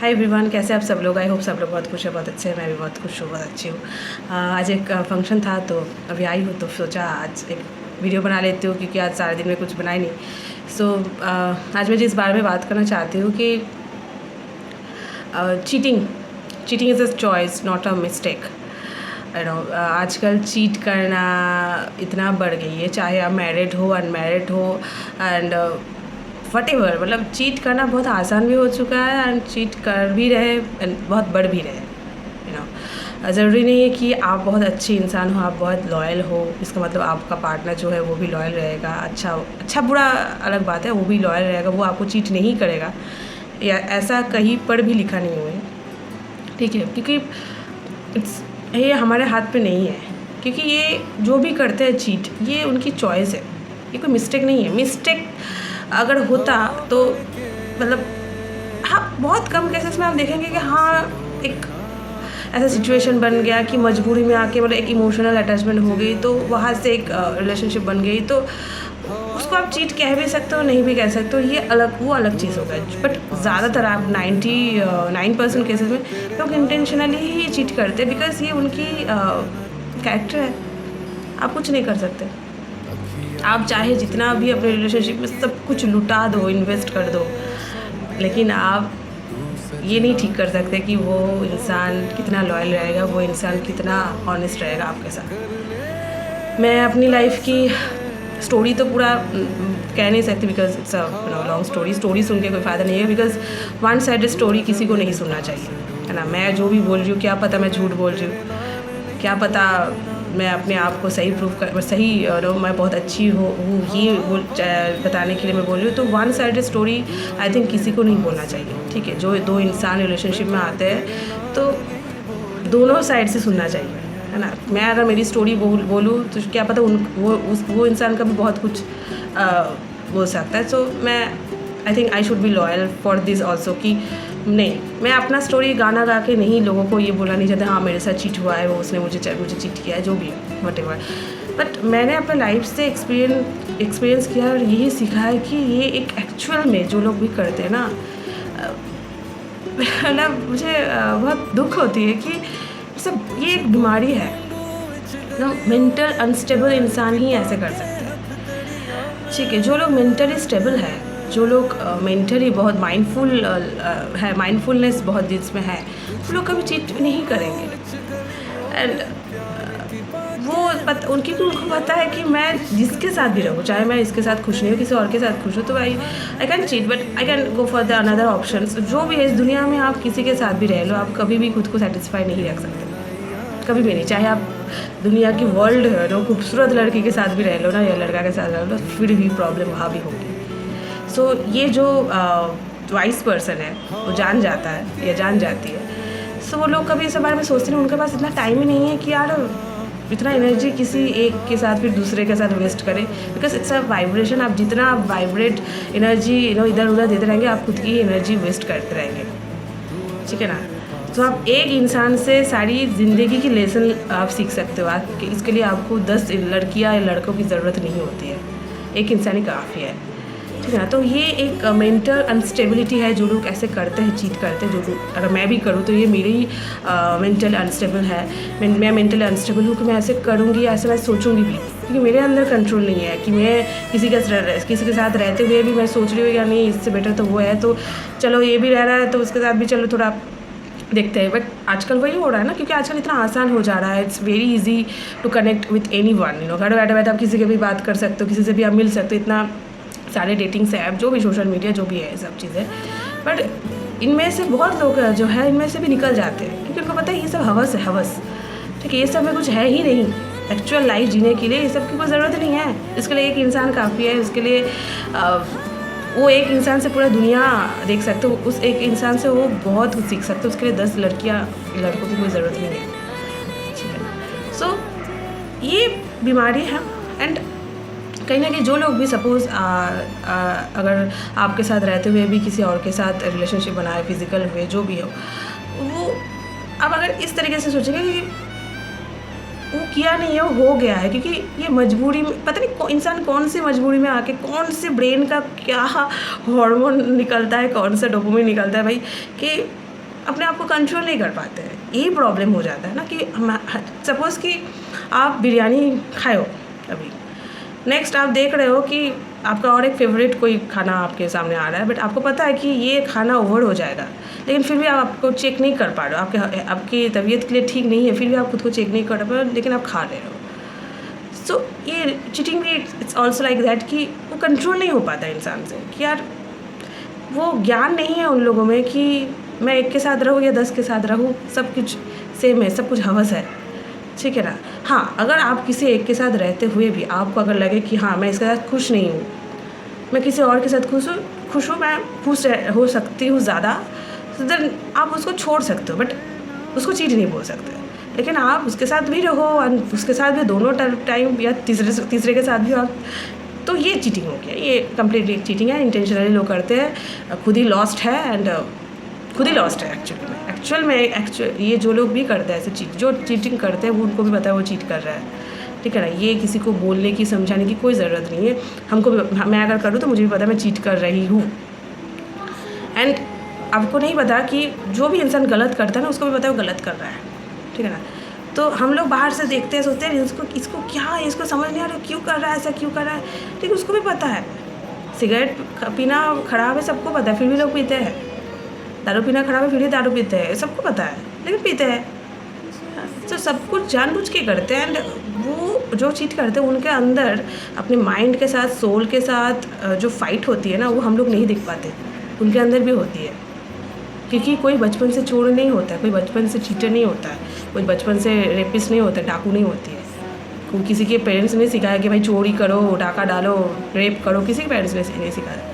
Hi everyone, कैसे आप सब लोग? आई होप सब लोग बहुत खुश है, बहुत अच्छे हैं। मैं भी बहुत खुश हूँ, बहुत अच्छी हूँ। आज एक फंक्शन था तो अभी आई हूँ, तो सोचा आज एक वीडियो बना लेती हूँ क्योंकि आज सारे दिन में कुछ बनाया नहीं। सो आज मैं जिस बारे में बात करना चाहती हूँ कि cheating is a choice, not a mistake. You know, आजकल चीट करना इतना बढ़ गई है, चाहे आप मैरिड हो, अनमैरिड हो, एंड वटेवर, मतलब चीट करना बहुत आसान भी हो चुका है एंड चीट कर भी रहे एंड बहुत बढ़ भी रहे। यू नो, ज़रूरी नहीं है कि आप बहुत अच्छे इंसान हो, आप बहुत लॉयल हो, इसका मतलब आपका पार्टनर जो है वो भी लॉयल रहेगा। अच्छा बुरा अलग बात है, वो भी लॉयल रहेगा, वो आपको चीट नहीं करेगा, या ऐसा कहीं पर भी लिखा नहीं हुआ है, ठीक है? क्योंकि ये हमारे हाथ पे नहीं है, क्योंकि ये जो भी करते हैं चीट, ये उनकी चॉइस है, ये कोई मिस्टेक नहीं है। मिस्टेक अगर होता तो मतलब हाँ, बहुत कम केसेस में आप देखेंगे कि हाँ, एक ऐसा सिचुएशन बन गया कि मजबूरी में आके मतलब एक इमोशनल अटैचमेंट हो गई, तो वहाँ से एक रिलेशनशिप बन गई, तो उसको आप चीट कह भी सकते हो, नहीं भी कह सकते हो, ये वो अलग चीज़ होगा। बट ज़्यादातर आप 99% केसेस में लोग इंटेंशनली ही चीट करते हैं, बिकॉज ये उनकी कैरेक्टर है। आप कुछ नहीं कर सकते। आप चाहे जितना भी अपने रिलेशनशिप में सब कुछ लुटा दो, इन्वेस्ट कर दो, लेकिन आप ये नहीं ठीक कर सकते कि वो इंसान कितना लॉयल रहेगा, वो इंसान कितना ऑनेस्ट रहेगा आपके साथ। मैं अपनी लाइफ की स्टोरी तो पूरा कह नहीं सकती, because it's a long story सुन के कोई फ़ायदा नहीं है, बिकॉज वन साइडेड स्टोरी किसी को नहीं सुनना चाहिए, है ना? मैं जो भी बोल रही हूँ, क्या पता मैं झूठ बोल रही हूँ, क्या पता मैं अपने आप को सही मैं बहुत अच्छी हूँ, ये बताने के लिए मैं बोल रही हूँ। तो one sided story I think किसी को नहीं बोलना चाहिए, ठीक है? जो दो इंसान रिलेशनशिप में आते हैं तो दोनों साइड से सुनना चाहिए, है ना? मैं अगर मेरी स्टोरी बोलूँ तो क्या पता वो इंसान का भी बहुत कुछ बोल सकता है। सो मैं I think I should be loyal for this also, कि नहीं, मैं अपना स्टोरी गाना गा के नहीं लोगों को ये बोलना नहीं चाहता हाँ मेरे साथ चीट हुआ है, वो उसने मुझे चीट किया है, जो भी है, वटेवर। बट मैंने अपने लाइफ से एक्सपीरियंस किया और यही सीखा है कि ये एक एक्चुअल में जो लोग भी करते हैं ना, मतलब मुझे बहुत दुख होती है कि सब ये एक बीमारी है ना। मेंटल अनस्टेबल इंसान ही ऐसे कर सकते हैं, ठीक है? जो लोग मेंटली स्टेबल है, जो लोग मेंटली बहुत माइंडफुल है, माइंडफुलनेस बहुत जिसमें है, वो लोग कभी चीट नहीं करेंगे। एंड उनको पता है कि मैं जिसके साथ भी रहूँ, चाहे मैं इसके साथ खुश नहीं हूँ, किसी और के साथ खुश हूँ, तो I can cheat, but I can go for the another option. जो भी है इस दुनिया में, आप किसी के साथ भी रह लो, आप कभी भी खुद को सेटिस्फाई नहीं रख सकते, कभी भी नहीं। चाहे आप दुनिया की वर्ल्ड है ना, खूबसूरत लड़की के साथ भी रह लो ना, या लड़का के साथ रह लो, फिर भी प्रॉब्लम वहाँ भी होगी। सो ये जो वाइस पर्सन है वो जान जाता है या जान जाती है, सो वो लोग कभी इस बारे में सोचते नहीं, उनके पास इतना टाइम ही नहीं है कि यार इतना एनर्जी किसी एक के साथ फिर दूसरे के साथ वेस्ट करें, बिकॉज इट्स अ वाइब्रेशन। आप जितना आप वाइब्रेट एनर्जी इधर उधर देते रहेंगे, आप खुद की एनर्जी वेस्ट करते रहेंगे, ठीक है ना? तो आप एक इंसान से सारी ज़िंदगी की लेसन आप सीख सकते हो। इसके लिए आपको 10 लड़कियाँ या लड़कों की ज़रूरत नहीं होती है, एक इंसान ही काफ़ी है, ठीक है ना? तो ये एक मेंटल अनस्टेबिलिटी है, जो लोग ऐसे करते हैं, चीट करते हैं। जो लोग, अगर मैं भी करूँ तो ये मेरी ही मेंटल अनस्टेबल है। मैं मेंटली अनस्टेबल हूँ कि मैं ऐसे करूँगी, ऐसे मैं सोचूंगी भी, क्योंकि मेरे अंदर कंट्रोल नहीं है कि मैं किसी के साथ रहते हुए भी मैं सोच रही हूँ या नहीं, इससे बेटर तो वो है, तो चलो ये भी रह रहा है तो उसके साथ भी चलो थोड़ा देखते हैं। बट आजकल वही हो रहा है ना, क्योंकि आजकल इतना आसान हो जा रहा है, it's very easy to connect with anyone. You know, घर बैठे बैठे आप किसी के भी बात कर सकते हो, किसी से भी आप मिल सकते हो, इतना सारे डेटिंग से ऐप, जो भी सोशल मीडिया जो भी है, सब चीज़ें। बट इनमें से बहुत लोग जो है इनमें से भी निकल जाते हैं, क्योंकि उनको पता है ये सब हवस है, हवस, ठीक है? ये सब में कुछ है ही नहीं एक्चुअल लाइफ जीने के लिए, ये सब की कोई ज़रूरत नहीं है। इसके लिए एक इंसान काफ़ी है, इसके लिए वो एक इंसान से पूरा दुनिया देख सकते हो, उस एक इंसान से वो बहुत कुछ सीख सकते हो, उसके लिए 10 लड़कियाँ लड़कों की कोई ज़रूरत नहीं है, ठीक है? सो ये बीमारी है। एंड कहीं ना कहीं जो लोग भी सपोज़ अगर आपके साथ रहते हुए भी किसी और के साथ रिलेशनशिप बनाए, फिजिकल हुए, जो भी हो, वो अब अगर इस तरीके से सोचेंगे कि वो किया नहीं है, वो हो गया है, क्योंकि ये मजबूरी में, पता नहीं इंसान कौन सी मजबूरी में आके, कौन से ब्रेन का क्या हार्मोन निकलता है, कौन सा डोपामिन निकलता है भाई, कि अपने आप को कंट्रोल नहीं कर पाते हैं। यही प्रॉब्लम हो जाता है ना कि सपोज़ कि आप बिरयानी खाए हो अभी, नेक्स्ट आप देख रहे हो कि आपका और एक फेवरेट कोई खाना आपके सामने आ रहा है, बट आपको पता है कि ये खाना ओवर हो जाएगा, लेकिन फिर भी आप आपको चेक नहीं कर पा रहे हो, आपकी तबीयत के लिए ठीक नहीं है, फिर भी आप खुद को चेक नहीं कर पा रहे हो, लेकिन आप खा रहे हो। सो ये चीटिंग भी इट्स ऑल्सो लाइक दैट कि वो कंट्रोल नहीं हो पाता इंसान से, कि यार वो ज्ञान नहीं है उन लोगों में कि मैं एक के साथ रहूँ या 10 के साथ रहूँ, सब कुछ सेम है, सब कुछ हवस है, ठीक है ना। हाँ, अगर आप किसी एक के साथ रहते हुए भी आपको अगर लगे कि हाँ मैं इसके साथ खुश नहीं हूँ, मैं किसी और के साथ खुश हूँ, मैं खुश हो सकती हूँ ज़्यादा, तो देन आप उसको छोड़ सकते हो, बट उसको चीट नहीं बोल सकते। लेकिन आप उसके साथ भी रहो और उसके साथ भी दोनों टाइम या तीसरे के साथ भी आप, तो ये चीटिंग हो गया, ये कम्प्लीटली चीटिंग है। इंटेंशनली लोग करते हैं, खुद ही लॉस्ट है एंड खुद ही लॉस्ट है एक्चुअल में ये जो लोग भी करते हैं ऐसे जो चीटिंग करते हैं वो उनको भी पता है वो चीट कर रहा है, ठीक है ना। ये किसी को बोलने की समझाने की कोई ज़रूरत नहीं है। हमको भी, मैं अगर करूँ तो मुझे भी पता है मैं चीट कर रही हूँ। एंड आपको नहीं पता कि जो भी इंसान गलत करता है ना उसको भी पता है वो गलत कर रहा है, ठीक है ना। तो हम लोग बाहर से देखते हैं, सोचते हैं इसको क्या है, इसको समझ नहीं आ रहा क्यों कर रहा है, ऐसा क्यों कर रहा है, ठीक है। उसको भी पता है सिगरेट पीना ख़राब है, सबको पता है, फिर भी लोग पीते हैं। दारू पीना ख़राब है, फिर भी दारू पीते हैं, सबको पता है, लेकिन पीते हैं। तो सब कुछ जानबूझ के करते हैं। एंड वो जो चीट करते हैं उनके अंदर अपने माइंड के साथ, सोल के साथ जो फाइट होती है ना, वो हम लोग नहीं देख पाते, उनके अंदर भी होती है। क्योंकि कोई बचपन से चोर नहीं होता है, कोई बचपन से चीटर नहीं होता है, कोई बचपन से रेपिस्ट नहीं होता है, डाकू नहीं होती है। कोई किसी के पेरेंट्स ने सिखाया कि भाई चोरी करो, डाका डालो, रेप करो, किसी के पेरेंट्स ने नहीं सिखाया।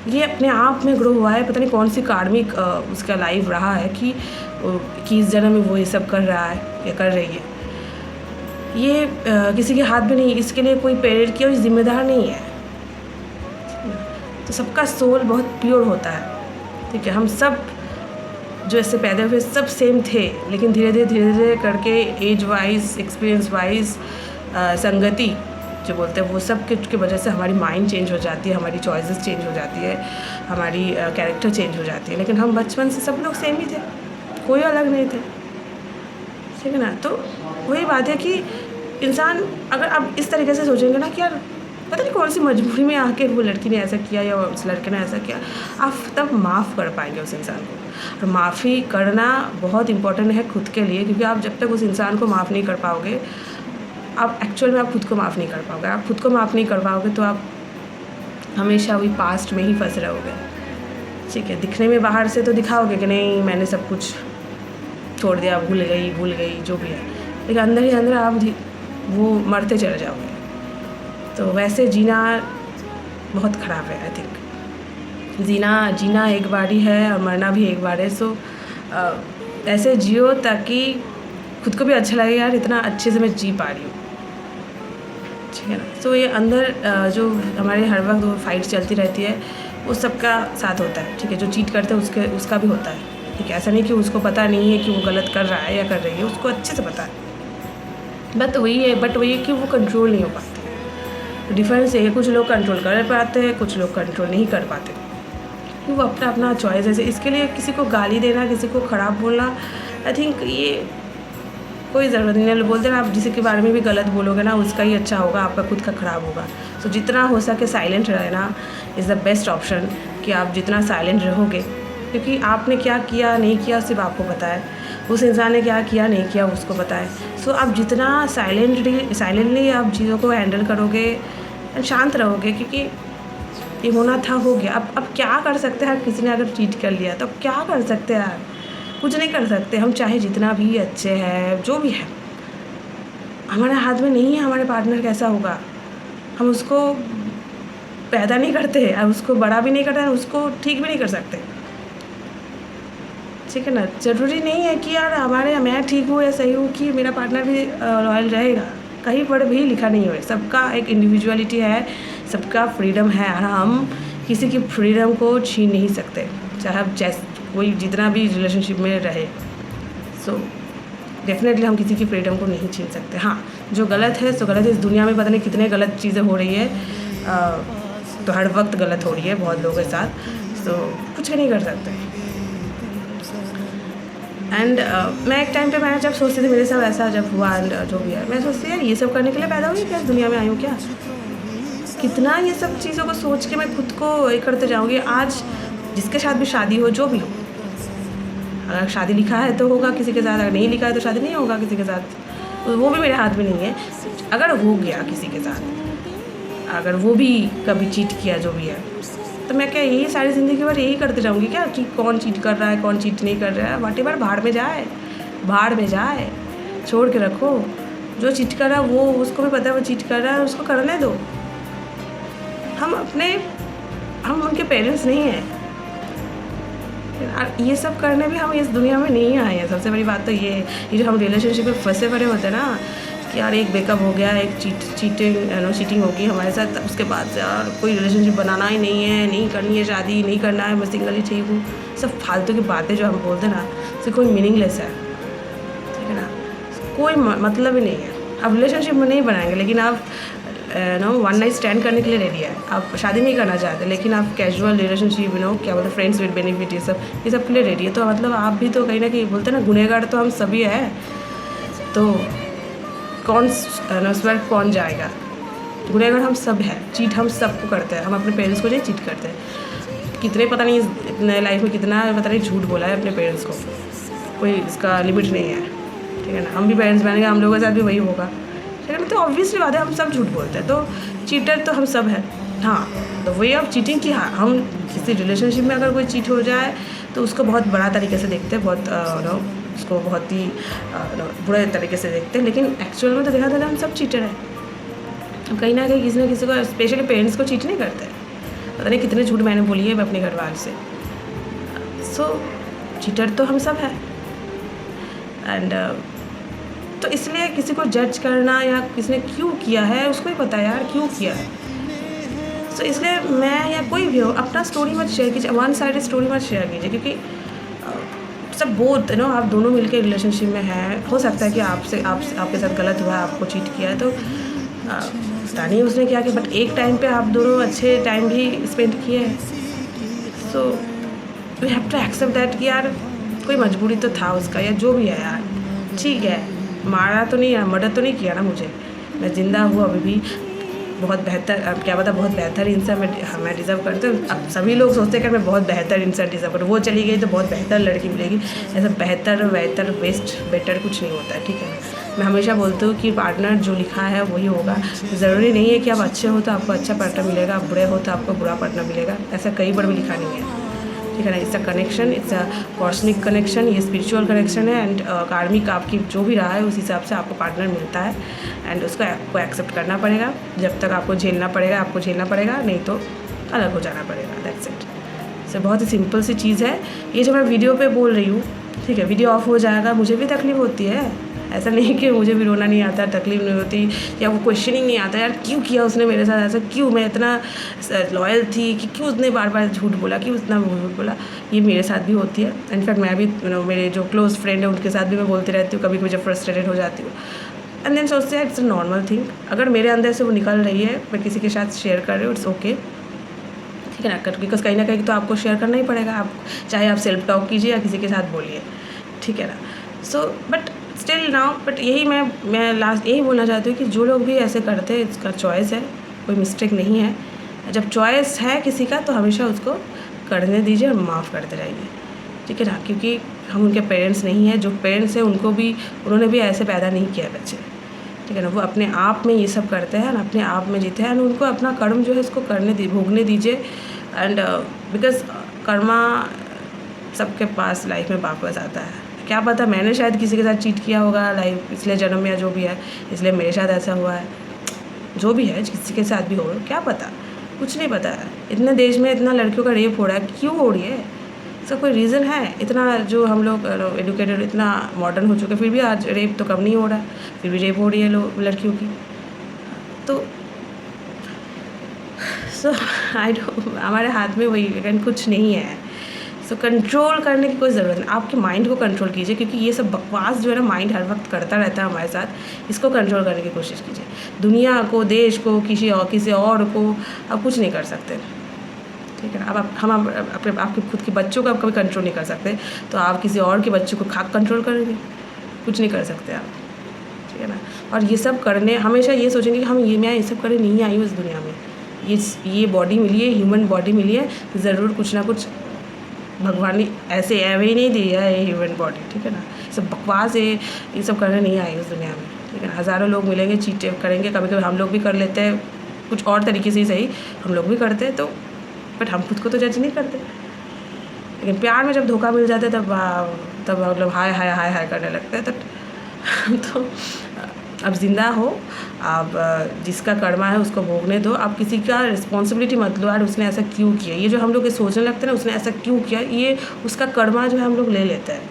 ये अपने आप में ग्रो हुआ है, पता नहीं कौन सी कार्मिक उसका लाइफ रहा है कि इस जन्म में वो ये सब कर रहा है या कर रही है। ये किसी के हाथ में नहीं, इसके लिए कोई पेरेंट की जिम्मेदार नहीं है। तो सबका सोल बहुत प्योर होता है, ठीक है। हम सब जो ऐसे पैदा हुए सब सेम थे, लेकिन धीरे धीरे करके एज वाइज, एक्सपीरियंस वाइज, संगति जो बोलते हैं वो सब की वजह से हमारी माइंड चेंज हो जाती है, हमारी चॉइसेस चेंज हो जाती है, हमारी कैरेक्टर चेंज हो जाती है। लेकिन हम बचपन से सब लोग सेम ही थे, कोई अलग नहीं थे, ठीक है ना। तो वही बात है कि इंसान अगर आप इस तरीके से सोचेंगे ना कि यार पता नहीं कौन सी मजबूरी में आके वो लड़की ने ऐसा किया या उस लड़के ने ऐसा किया, आप तब माफ़ कर पाएंगे उस इंसान को। और माफ़ी करना बहुत इम्पोर्टेंट है खुद के लिए, क्योंकि आप जब तक उस इंसान को माफ़ नहीं कर पाओगे, आप एक्चुअल में आप खुद को माफ़ नहीं कर पाओगे। आप खुद को माफ़ नहीं कर पाओगे तो आप हमेशा वही पास्ट में ही फंस रहोगे, ठीक है। दिखने में बाहर से तो दिखाओगे कि नहीं मैंने सब कुछ छोड़ दिया, भूल गई जो भी है, लेकिन अंदर ही अंदर आप वो मरते चले जाओगे। तो वैसे जीना बहुत ख़राब है। आई थिंक जीना एक बार ही है और मरना भी एक बार है। सो ऐसे जियो ताकि खुद को भी अच्छा लगे, यार इतना अच्छे से मैं जी पा रही हूँ, ठीक है ना। सो ये अंदर जो हमारे हर वक्त वो फाइट चलती रहती है वो सबका साथ होता है, ठीक है। जो चीट करते हैं उसका भी होता है, ठीक है। ऐसा नहीं कि उसको पता नहीं है कि वो गलत कर रहा है या कर रही है, उसको अच्छे से पता है। बट वही है कि वो कंट्रोल नहीं हो पाते। तो डिफरेंस है, कुछ लोग कंट्रोल कर पाते हैं, कुछ लोग कंट्रोल नहीं कर पाते। वो अपना चॉइस है। इसके लिए किसी को गाली देना, किसी को ख़राब बोलना, आई थिंक ये कोई ज़रूरत नहीं है। बोलते ना, आप जिसी के बारे में भी गलत बोलोगे ना उसका ही अच्छा होगा, आपका खुद का ख़राब होगा। तो जितना हो सके साइलेंट रहना इज़ द बेस्ट ऑप्शन, कि आप जितना साइलेंट रहोगे, क्योंकि आपने क्या किया नहीं किया सिर्फ आपको पता है, उस इंसान ने क्या किया नहीं किया उसको पता है। सो आप जितना साइलेंटली आप चीज़ों को हैंडल करोगे, शांत रहोगे, क्योंकि ये होना था हो गया। अब क्या कर सकते हैं, किसी ने अगर चीट कर लिया तो अब क्या कर सकते हैं यार, कुछ नहीं कर सकते। हम चाहे जितना भी अच्छे हैं, जो भी है, हमारे हाथ में नहीं है हमारे पार्टनर कैसा होगा। हम उसको पैदा नहीं करते, अब उसको बड़ा भी नहीं करते, उसको ठीक भी नहीं कर सकते, ठीक है ना। ज़रूरी नहीं है कि यार मैं ठीक हूँ या सही हूँ कि मेरा पार्टनर भी लॉयल रहेगा, कहीं पर भी लिखा नहीं है। सबका एक इंडिविजुअलिटी है, सबका फ्रीडम है, और हम किसी की फ्रीडम को छीन नहीं सकते, चाहे आप कोई जितना भी रिलेशनशिप में रहे। सो डेफिनेटली हम किसी की फ्रीडम को नहीं छीन सकते। हाँ, जो गलत है सो गलत है। इस दुनिया में पता नहीं कितने गलत चीज़ें हो रही है, तो हर वक्त गलत हो रही है बहुत लोगों के साथ, तो कुछ नहीं कर सकते। एंड मैं एक टाइम पे मैं जब सोचती थी मेरे साथ ऐसा जब हुआ एंड जो भी है, मैं सोचती यार ये सब करने के लिए पैदा हुई क्या, इस दुनिया में आई हूँ क्या, कितना ये सब चीज़ों को सोच के मैं खुद को ये करते जाऊँगी। आज जिसके साथ भी शादी हो, जो भी हो, अगर शादी लिखा है तो होगा किसी के साथ, अगर नहीं लिखा है तो शादी नहीं होगा किसी के साथ, वो भी मेरे हाथ में नहीं है। अगर हो गया किसी के साथ, अगर वो भी कभी चीट किया जो भी है, तो मैं क्या यही सारी ज़िंदगी भर यही करते जाऊँगी क्या कि कौन चीट कर रहा है कौन चीट नहीं कर रहा है, व्हाटएवर, भाड़ में जाए, भाड़ में जाए, छोड़ के रखो। जो चीट कर रहा है वो, उसको भी पता है वो चीट कर रहा है, उसको करने दो। हम उनके पेरेंट्स नहीं हैं, ये सब करने भी हम इस दुनिया में नहीं आए हैं। सबसे बड़ी बात तो ये जो हम रिलेशनशिप में फंसे पड़े होते हैं ना कि यार एक ब्रेकअप हो गया, एक चीटिंग होगी हमारे साथ, उसके बाद से यार कोई रिलेशनशिप बनाना ही नहीं है, नहीं करनी है शादी, नहीं करना है, मैं सिंगल ही ठीक हूँ। सब फालतू की बातें जो हम बोलते हैं ना, उससे कोई मीनिंगलेस है, ठीक है ना, कोई मतलब ही नहीं है। आप रिलेशनशिप में नहीं बनाएंगे, लेकिन आप वन नाइट स्टैंड करने के लिए रेडी है। आप शादी नहीं करना चाहते, लेकिन आप कैजुअल रिलेशनशिप क्या बोलते हैं, फ्रेंड्स विद बेनिफिट, ये सब के लिए रेडी है। तो मतलब आप भी तो कहीं ना कहीं बोलते हैं ना, गुनहगार तो हम सभी है। तो कौन स्वर्ग कौन जाएगा, गुनहगार हम सब है। चीट हम सबको करते हैं, हम अपने पेरेंट्स को नहीं चीट करते हैं। कितने पता नहीं अपने लाइफ में कितना पता नहीं झूठ बोला है अपने पेरेंट्स को, कोई इसका लिमिट नहीं है, ठीक है ना। हम भी पेरेंट्स बनेंगे, हम लोगों के साथ भी वही होगा, ठीक है ना। तो ऑब्वियसली बात है, हम सब झूठ बोलते हैं, तो चीटर तो हम सब हैं। हाँ, तो वे ऑफ चीटिंग की, हाँ, हम किसी रिलेशनशिप में अगर कोई चीट हो जाए तो उसको बहुत बड़ा तरीके से देखते हैं, बहुत उसको बहुत ही बुरे तरीके से देखते हैं, लेकिन एक्चुअल में तो देखा था हम सब चीटर हैं। हम कहीं ना कहीं किसी न किसी को, स्पेशली पेरेंट्स को चीट नहीं करते। पता नहीं कितने झूठ मैंने बोली है अपने घर वाले से। सो चीटर तो हम सब हैं। एंड तो इसलिए किसी को जज करना या किसी ने क्यों किया है, उसको ही पता है यार क्यों किया है। तो इसलिए मैं या कोई भी हो, अपना स्टोरी मत शेयर कीजिए, वन साइड स्टोरी मत शेयर कीजिए, क्योंकि सब बोथ आप दोनों मिलके रिलेशनशिप में हैं। हो सकता है कि आपके साथ गलत हुआ है, आपको चीट किया है, तो पता नहीं उसने क्या किया, बट एक टाइम पे आप दोनों अच्छे टाइम भी स्पेंड किए हैं। So we have to accept that कि यार कोई मजबूरी तो था उसका, या जो भी है यार, ठीक है, मारा तो नहीं, मर्डर तो नहीं किया ना मुझे, मैं ज़िंदा हूँ अभी भी, बहुत बेहतर, अब क्या पता बहुत बेहतर इंसान मैं डिज़र्व करती हूँ। अब सभी लोग सोचते हैं कि मैं बहुत बेहतर इंसान डिज़र्व करूँ, वो चली गई तो बहुत बेहतर लड़की मिलेगी, ऐसा बेहतर बेस्ट बेटर कुछ नहीं होता है, ठीक है। मैं हमेशा बोलती हूँ कि पार्टनर जो लिखा है वही होगा। ज़रूरी नहीं है कि आप अच्छे हो तो आपको अच्छा पार्टनर मिलेगा, आप बुरे हो तो आपको बुरा पार्टनर मिलेगा, ऐसा कहीं पर भी लिखा नहीं है, ठीक है ना। It's a connection, it's a cosmic connection, ये स्पिरिचुअल कनेक्शन है, एंड कार्मिक आपकी जो भी रहा है उस हिसाब से आपको पार्टनर मिलता है, एंड उसको आपको एक्सेप्ट करना पड़ेगा। जब तक आपको झेलना पड़ेगा आपको झेलना पड़ेगा, नहीं तो अलग हो जाना पड़ेगा, दैट्स इट। सो बहुत ही सिंपल सी चीज़ है ये जो मैं वीडियो पे बोल रही हूँ, ठीक है। वीडियो ऑफ हो जाएगा, मुझे भी तकलीफ़ होती है, ऐसा नहीं कि मुझे भी रोना नहीं आता, तकलीफ नहीं होती, या वो क्वेश्चनिंग नहीं आता यार क्यों किया उसने मेरे साथ ऐसा, क्यों मैं इतना लॉयल थी, कि क्यों उसने बार बार झूठ बोला, क्यों उतना झूठ बोला। ये मेरे साथ भी होती है। इनफैक्ट मैं भी मेरे जो क्लोज फ्रेंड है उनके साथ भी मैं बोलती रहती हूँ, कभी कभी जब फ्रस्ट्रेटेड हो जाती हूँ, एंड देन सोचते हैं इट्स अ नॉर्मल थिंग। अगर मेरे अंदर से वो निकल रही है, मैं किसी के साथ शेयर कर रही हूँ, इट्स ओके, ठीक है ना, बिकॉज कहीं ना कहीं तो आपको शेयर करना ही पड़ेगा, आप चाहे आप सेल्फ टॉक कीजिए या किसी के साथ बोलिए, ठीक है ना। So but still now, but यही मैं लास्ट यही बोलना चाहती हूँ कि जो लोग भी ऐसे करते हैं, इसका चॉइस है, कोई मिस्टेक नहीं है। जब चॉइस है किसी का तो हमेशा उसको करने दीजिए और माफ़ करते रहिए, ठीक है ना, क्योंकि हम उनके पेरेंट्स नहीं हैं। जो पेरेंट्स हैं उन्होंने भी ऐसे पैदा नहीं किया बच्चे, ठीक है ना। वो अपने आप में ये सब करते हैं, अपने आप में जीते हैं, एंड उनको अपना कर्म जो है इसको भोगने दीजिए। एंड बिकॉज कर्मा सबके पास लाइफ में वापस आता है। क्या पता मैंने शायद किसी के साथ चीट किया होगा लाइफ पिछले जन्म में, या जो भी है, इसलिए मेरे साथ ऐसा हुआ है, जो भी है, किसी के साथ भी हो, क्या पता, कुछ नहीं पता है। इतने देश में इतना लड़कियों का रेप हो रहा है, क्यों हो रही है, इसका कोई रीज़न है? इतना जो हम लोग एडुकेटेड, इतना मॉडर्न हो चुके, फिर भी आज रेप तो कम नहीं हो रहा है, फिर भी रेप हो रही है लड़कियों की। तो हमारे हाथ में वही कुछ नहीं है। सो कंट्रोल करने की कोई ज़रूरत नहीं, आपके माइंड को कंट्रोल कीजिए, क्योंकि ये सब बकवास जो है ना माइंड हर वक्त करता रहता है हमारे साथ, इसको कंट्रोल करने की कोशिश कीजिए। दुनिया को, देश को, किसी और को आप कुछ नहीं कर सकते, ठीक ठीक है ना। अब हम अपने आपके खुद के बच्चों को आप कभी कंट्रोल नहीं कर सकते, तो आप किसी और के बच्चों को कंट्रोल करेंगे? कुछ नहीं कर सकते आप, ठीक है ना। और ये सब करने हमेशा ये सोचेंगे कि मैं ये सब करने नहीं आई हूँ इस दुनिया में, ये बॉडी मिली है, ह्यूमन बॉडी मिली है, ज़रूर कुछ ना कुछ भगवान ने ऐसे ही नहीं दिया है ये ह्यूमन बॉडी, ठीक है ना। सब बकवास है, ये सब करने नहीं आई उस दुनिया में, ठीक है ना। हज़ारों लोग मिलेंगे, चीट करेंगे, कभी कभी हम लोग भी कर लेते हैं, कुछ और तरीके से ही सही, हम लोग भी करते हैं, तो बट हम खुद को तो जज नहीं करते। लेकिन प्यार में जब धोखा मिल जाता है तब मतलब हाय हाय हाय हाय करने लगते हैं। तो अब ज़िंदा हो, आप जिसका कर्मा है उसको भोगने दो, आप किसी का रिस्पॉन्सिबिलिटी मत लो यार उसने ऐसा क्यों किया। ये जो हम लोग ये सोचने लगते हैं ना उसने ऐसा क्यों किया, ये उसका कर्मा जो है हम लोग ले लेते हैं,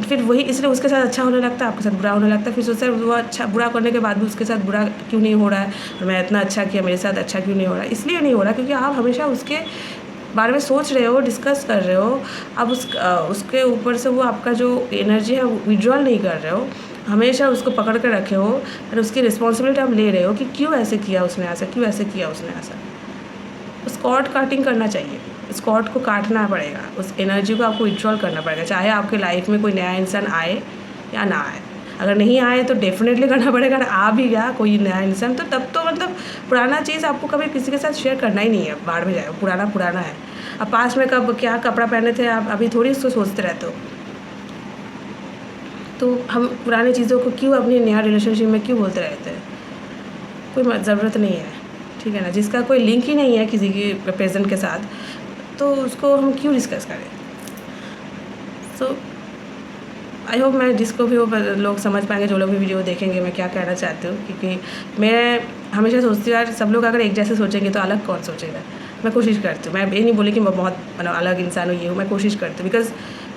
फिर वही इसलिए उसके साथ अच्छा होने लगता है, आपके साथ बुरा होने लगता है। फिर सोचते हैं वो अच्छा बुरा करने के बाद भी उसके साथ बुरा क्यों नहीं हो रहा है, और मैं इतना अच्छा किया मेरे साथ अच्छा क्यों नहीं हो रहा है। इसलिए नहीं हो रहा क्योंकि आप हमेशा उसके बारे में सोच रहे हो, डिस्कस कर रहे हो, आप उसके ऊपर से वो आपका जो एनर्जी है विड्रॉल नहीं कर रहे हो, हमेशा उसको पकड़ कर रखे हो और उसकी रिस्पॉन्सिबिलिटी आप ले रहे हो कि क्यों ऐसे किया उसने ऐसा, क्यों ऐसे किया उसने ऐसा। स्कॉट काटिंग करना चाहिए, स्कॉट को काटना पड़ेगा, उस एनर्जी को आपको विड्रॉल करना पड़ेगा, चाहे आपके लाइफ में कोई नया इंसान आए या ना आए। अगर नहीं आए तो डेफिनेटली करना पड़ेगा, अगर आ भी गया कोई नया इंसान तो तब तो मतलब पुराना चीज़ आपको कभी किसी के साथ शेयर करना ही नहीं है, बाहर में जाए, पुराना है। अब पास में कब क्या कपड़ा पहने थे आप अभी थोड़ी उसको सोचते रहते हो, तो हम पुरानी चीज़ों को क्यों अपनी नया रिलेशनशिप में क्यों बोलते रहते हैं, कोई ज़रूरत नहीं है, ठीक है ना। जिसका कोई लिंक ही नहीं है किसी के प्रेजेंट के साथ, तो उसको हम क्यों डिस्कस करें। सो आई होप मैं जिसको भी वो लोग समझ पाएंगे, जो लोग भी वीडियो देखेंगे मैं क्या कहना चाहती हूँ, क्योंकि मैं हमेशा सोचती हूँ यार सब लोग अगर एक जैसे सोचेंगे तो अलग कौन सोचेगा। मैं कोशिश करती हूँ, मैं ये नहीं बोली कि मैं बहुत मतलब अलग इंसान हूँ ये हूँ, मैं कोशिश करती हूँ, बिकॉज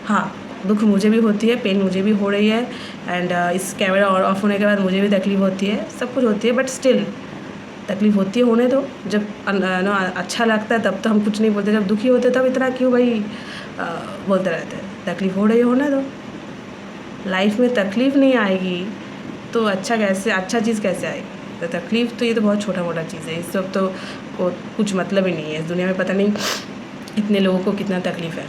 हाँ दुख मुझे भी होती है, पेन मुझे भी हो रही है, एंड इस कैमरा ऑफ होने के बाद मुझे भी तकलीफ़ होती है, सब कुछ होती है, बट स्टिल तकलीफ़ होती है, होने दो। जब अच्छा लगता है तब तो हम कुछ नहीं बोलते, जब दुखी होते तब इतना क्यों भाई बोलते रहते हैं। तकलीफ़ हो रही है, होने दो। लाइफ में तकलीफ़ नहीं आएगी तो अच्छा चीज़ कैसे आएगी। तो तकलीफ़ तो ये तो बहुत छोटा मोटा चीज़ है, इस सब तो कुछ मतलब ही नहीं है। इस दुनिया में पता नहीं इतने लोगों को कितना तकलीफ़ है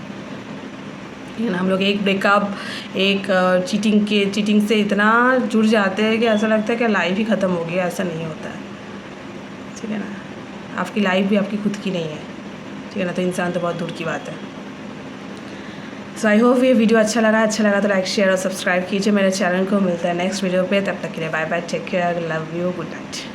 ना। हम लोग एक ब्रेकअप, एक चीटिंग से इतना जुड़ जाते हैं कि ऐसा लगता है कि लाइफ ही ख़त्म हो गया। ऐसा नहीं होता है, ठीक है ना। आपकी लाइफ भी आपकी खुद की नहीं है, ठीक है ना, तो इंसान तो बहुत दूर की बात है। सो आई होप ये वीडियो अच्छा लगा तो लाइक शेयर और सब्सक्राइब कीजिए मेरे चैनल को। मिलता है नेक्स्ट वीडियो पे, तब तक के लिए bye bye, take care, love you, good night.